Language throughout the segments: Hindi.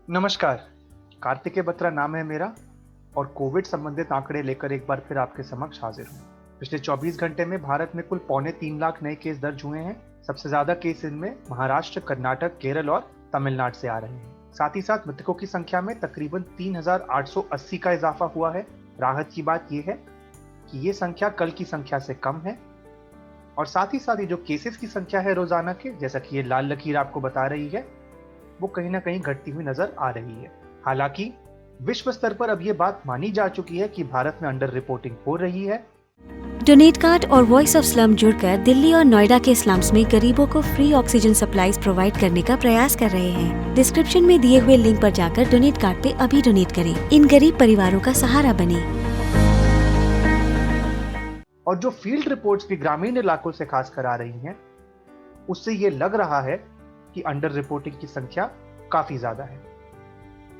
नमस्कार। कार्तिकेय बत्रा नाम है मेरा और कोविड संबंधित आंकड़े लेकर एक बार फिर आपके समक्ष हाजिर हूँ। पिछले 24 घंटे में भारत में कुल 3.25 लाख नए केस दर्ज हुए हैं। सबसे ज्यादा केस इनमें महाराष्ट्र, कर्नाटक, केरल और तमिलनाडु से आ रहे हैं। साथ ही साथ मृतकों की संख्या में तकरीबन 3,880 का इजाफा हुआ है। राहत की बात यह है कि ये संख्या कल की संख्या से कम है और साथ ही साथ ये जो केसेस की संख्या है रोजाना के, जैसा कि ये लाल लकीर आपको बता रही है, वो कहीं ना कहीं घटती हुई नजर आ रही है। हालांकि विश्व स्तर पर अब ये बात मानी जा चुकी है कि भारत में अंडर रिपोर्टिंग हो रही है। डोनेट कार्ड और वॉइस ऑफ स्लम जुड़कर दिल्ली और नोएडा के स्लम्स में गरीबों को फ्री ऑक्सीजन सप्लाईज प्रोवाइड करने का प्रयास कर रहे हैं। डिस्क्रिप्शन में दिए हुए लिंक पर जाकर डोनेट कार्ड पे अभी डोनेट करें। इन गरीब परिवारों का सहारा बने। और जो फील्ड रिपोर्ट्स भी ग्रामीण इलाकों से खासकर आ रही हैं, उससे ये लग रहा है कि अंडर रिपोर्टिंग की संख्या काफी ज्यादा है।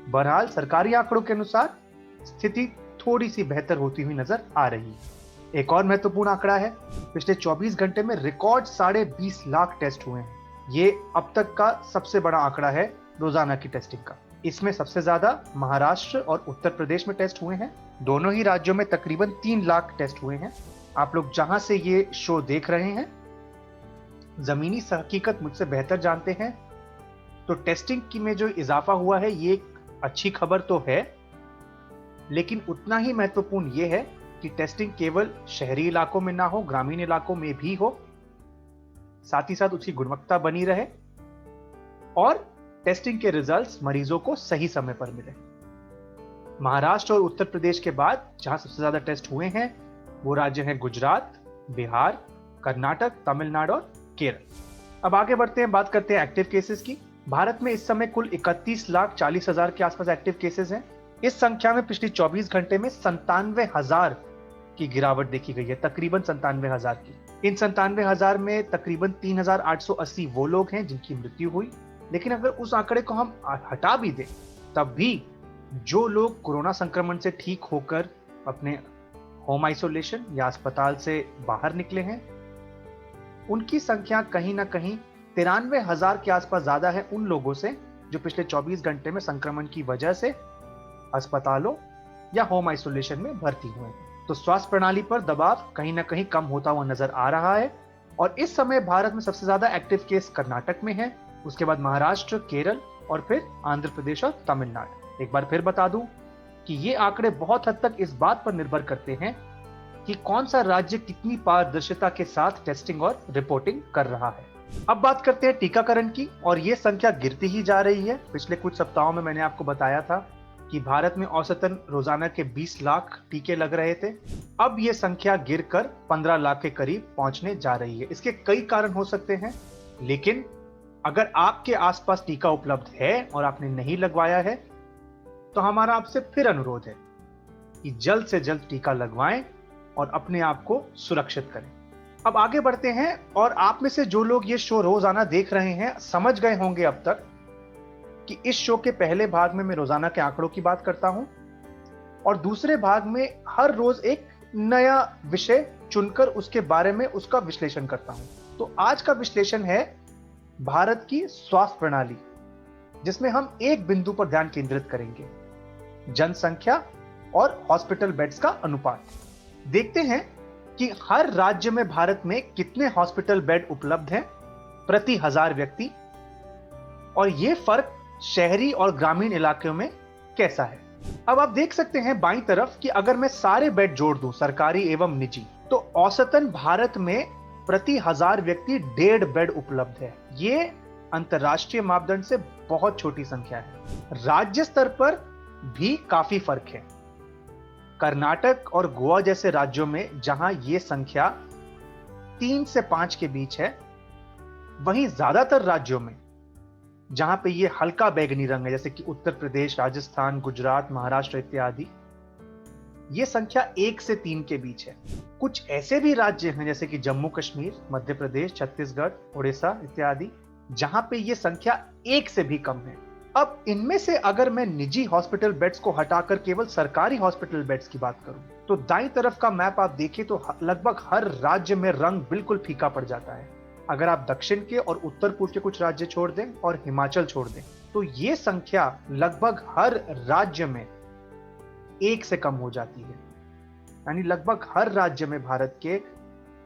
बहरहाल सरकारी आंकड़ों के अनुसार स्थिति थोड़ी सी बेहतर होती हुई नजर आ रही है। एक और महत्वपूर्ण आंकड़ा है, पिछले 24 घंटे में रिकॉर्ड 20.5 लाख टेस्ट हुए हैं। ये अब तक का सबसे बड़ा आंकड़ा है रोजाना की टेस्टिंग का। इसमें सबसे ज्यादा महाराष्ट्र और उत्तर प्रदेश में टेस्ट हुए हैं। दोनों ही राज्यों में तकरीबन 3 लाख टेस्ट हुए हैं। आप लोग जहां से ये शो देख रहे हैं, जमीनी हकीकत मुझसे बेहतर जानते हैं, तो टेस्टिंग की में जो इजाफा हुआ है ये एक अच्छी खबर तो है, लेकिन उतना ही महत्वपूर्ण ये है कि टेस्टिंग केवल शहरी इलाकों में ना हो, ग्रामीण इलाकों में भी हो। साथ ही साथ उसकी गुणवत्ता बनी रहे और टेस्टिंग के रिजल्ट्स मरीजों को सही समय पर मिले। महाराष्ट्र और उत्तर प्रदेश के बाद जहां सबसे ज्यादा टेस्ट हुए हैं वो राज्य हैं गुजरात, बिहार, कर्नाटक, तमिलनाडु और केरल। अब आगे बढ़ते हैं, बात करते हैं एक्टिव केसेस की। भारत में इस समय कुल 31,40,000 के आसपास एक्टिव केसेस हैं। इस संख्या में पिछले 24 घंटे में 97,000 की गिरावट देखी गई है, तकरीबन 97,000 की। इन 97,000 में तकरीबन 3,880 वो लोग हैं जिनकी मृत्यु हुई। लेकिन अगर उस आंकड़े को हम हटा भी दें, तब भी जो लोग कोरोना संक्रमण से ठीक होकर अपने होम आइसोलेशन या अस्पताल से बाहर निकले हैं, उनकी संख्या कहीं ना कहीं 93,000 के आसपास ज्यादा है उन लोगों से जो पिछले 24 घंटे में संक्रमण की वजह से अस्पतालों या होम आइसोलेशन में भर्ती हुए हैं। तो स्वास्थ्य प्रणाली पर दबाव कहीं ना कहीं कम होता हुआ नजर आ रहा है। और इस समय भारत में सबसे ज्यादा एक्टिव केस कर्नाटक में है, उसके बाद महाराष्ट्र, केरल और फिर आंध्र प्रदेश और तमिलनाडु। एक बार फिर बता दूं कि ये आंकड़े बहुत हद तक इस बात पर निर्भर करते हैं कि कौन सा राज्य कितनी पारदर्शिता के साथ टेस्टिंग और रिपोर्टिंग कर रहा है। अब बात करते हैं टीकाकरण की, और ये संख्या गिरती ही जा रही है। पिछले कुछ सप्ताहों में मैंने आपको बताया था कि भारत में औसतन रोजाना के 20 लाख टीके लग रहे थे। अब ये संख्या गिरकर 15 लाख के करीब पहुंचने जा रही है। इसके कई कारण हो सकते हैं, लेकिन अगर आपके आसपास टीका उपलब्ध है और आपने नहीं लगवाया है, तो हमारा आपसे फिर अनुरोध है कि जल्द से जल्द टीका लगवाएं और अपने आप को सुरक्षित करें। अब आगे बढ़ते हैं, और आप में से जो लोग ये शो रोजाना देख रहे हैं समझ गए होंगे अब तक कि इस शो के पहले भाग में मैं रोजाना के आंकड़ों की बात करता हूं और दूसरे भाग में हर रोज एक नया विषय चुनकर उसके बारे में उसका विश्लेषण करता हूं। तो आज का विश्लेषण है भारत की स्वास्थ्य प्रणाली, जिसमें हम एक बिंदु पर ध्यान केंद्रित करेंगे, जनसंख्या और हॉस्पिटल बेड्स का अनुपात। देखते हैं कि हर राज्य में भारत में कितने हॉस्पिटल बेड उपलब्ध हैं प्रति 1000 व्यक्ति, और यह फर्क शहरी और ग्रामीण इलाकों में कैसा है। अब आप देख सकते हैं बाईं तरफ कि अगर मैं सारे बेड जोड़ दूं, सरकारी एवं निजी, तो औसतन भारत में प्रति 1000 व्यक्ति 1.5 बेड उपलब्ध है। ये अंतरराष्ट्रीय मापदंड से बहुत छोटी संख्या है। राज्य स्तर पर भी काफी फर्क है। कर्नाटक और गोवा जैसे राज्यों में जहां यह संख्या 3 से 5 के बीच है, वहीं ज्यादातर राज्यों में जहां पे ये हल्का बैंगनी रंग है, जैसे कि उत्तर प्रदेश, राजस्थान, गुजरात, महाराष्ट्र इत्यादि, ये संख्या 1 से 3 के बीच है। कुछ ऐसे भी राज्य हैं जैसे कि जम्मू कश्मीर, मध्य प्रदेश, छत्तीसगढ़, उड़ीसा इत्यादि, जहां पे ये संख्या 1 से भी कम है। अब इनमें से अगर मैं निजी हॉस्पिटल बेड्स को हटाकर केवल सरकारी हॉस्पिटल बेड्स की बात करूं, तो दाईं तरफ का मैप आप देखें तो लगभग हर राज्य में रंग बिल्कुल फीका पड़ जाता है। अगर आप दक्षिण के और उत्तर पूर्व के कुछ राज्य छोड़ दें और हिमाचल छोड़ दें, तो ये संख्या लगभग हर राज्य में 1 से कम हो जाती है। यानी लगभग हर राज्य में भारत के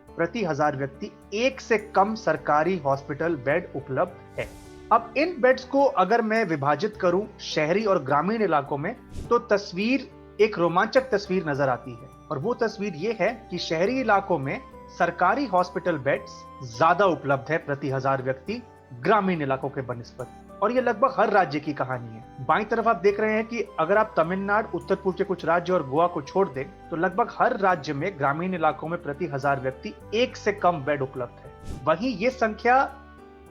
प्रति 1000 व्यक्ति 1 से कम सरकारी हॉस्पिटल बेड उपलब्ध है। अब इन बेड्स को अगर मैं विभाजित करूं शहरी और ग्रामीण इलाकों में, तो तस्वीर एक रोमांचक तस्वीर नजर आती है। और वो तस्वीर ये है कि शहरी इलाकों में सरकारी हॉस्पिटल बेड्स ज्यादा उपलब्ध है प्रति 1000 व्यक्ति ग्रामीण इलाकों के बनिस्बत। और ये लगभग हर राज्य की कहानी है। बाईं तरफ आप देख रहे हैं कि अगर आप तमिलनाडु, उत्तर पूर्व के कुछ राज्य और गोवा को छोड़ दें, तो लगभग हर राज्य में ग्रामीण इलाकों में प्रति 1000 व्यक्ति 1 से कम बेड उपलब्ध है। वहीं ये संख्या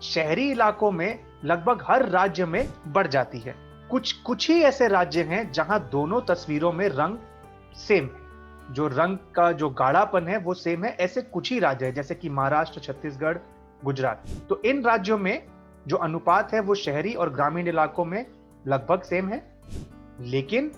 शहरी इलाकों में लगभग हर राज्य में बढ़ जाती है। कुछ ही ऐसे राज्य हैं जहां दोनों तस्वीरों में रंग सेम है, जो रंग का जो गाढ़ापन है वो सेम है। ऐसे कुछ ही राज्य हैं जैसे कि महाराष्ट्र, छत्तीसगढ़, गुजरात। तो इन राज्यों में जो अनुपात है वो शहरी और ग्रामीण इलाकों में लगभग सेम है, लेकिन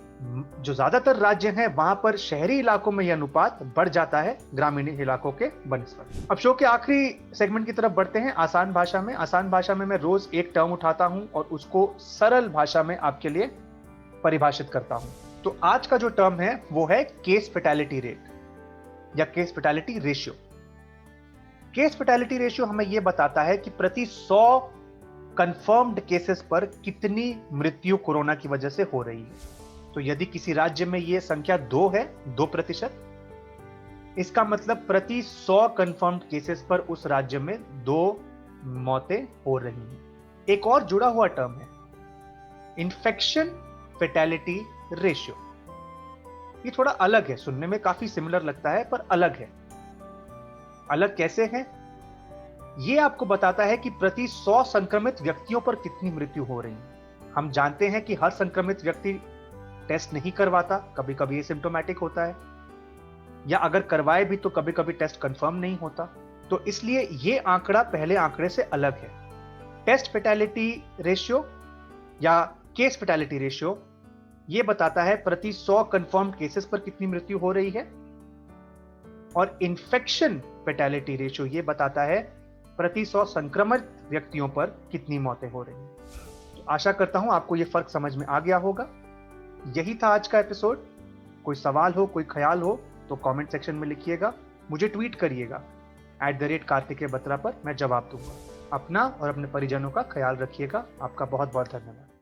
जो ज्यादातर राज्य हैं वहां पर शहरी इलाकों में यह अनुपात बढ़ जाता है ग्रामीण इलाकों के बनिस्बत। अब शो के आखिरी सेगमेंट की तरफ बढ़ते हैं, आसान भाषा में। आसान भाषा में मैं रोज एक टर्म उठाता हूं और उसको सरल भाषा में आपके लिए परिभाषित करता हूं। तो आज का जो टर्म है वो है केस फैटेलिटी रेट या case fatality ratio. Case fatality ratio हमें यह बताता है कि प्रति 100 कंफर्म्ड केसेस पर कितनी मृत्यु कोरोना की वजह से हो रही है। तो यदि किसी राज्य में यह संख्या 2 है, 2%, इसका मतलब प्रति 100 कंफर्म्ड केसेस पर उस राज्य में 2 मौतें हो रही हैं। एक और जुड़ा हुआ टर्म है इन्फेक्शन फैटेलिटी रेशियो। ये थोड़ा अलग है, सुनने में काफी सिमिलर लगता है पर अलग है। अलग कैसे है? ये आपको बताता है कि प्रति 100 संक्रमित व्यक्तियों पर कितनी मृत्यु हो रही है। हम जानते हैं कि हर संक्रमित व्यक्ति टेस्ट नहीं करवाता, कभी कभी एसिम्प्टोमेटिक होता है, या अगर करवाए भी तो कभी कभी टेस्ट कंफर्म नहीं होता। तो इसलिए ये आंकड़ा पहले आंकड़े से अलग है। टेस्ट फैटेलिटी रेशियो या केस फैटेलिटी रेशियो ये बताता है प्रति 100 कंफर्म्ड केसेस पर कितनी मृत्यु हो रही है, और इन्फेक्शन फैटेलिटी रेशियो ये बताता है प्रति 100 संक्रमित व्यक्तियों पर कितनी मौतें हो रही हैं। तो आशा करता हूं आपको ये फर्क समझ में आ गया होगा। यही था आज का एपिसोड। कोई सवाल हो, कोई ख्याल हो तो कमेंट सेक्शन में लिखिएगा, मुझे ट्वीट करिएगा @कार्तिकेय बत्रा पर, मैं जवाब दूंगा। अपना और अपने परिजनों का ख्याल रखिएगा। आपका बहुत बहुत धन्यवाद।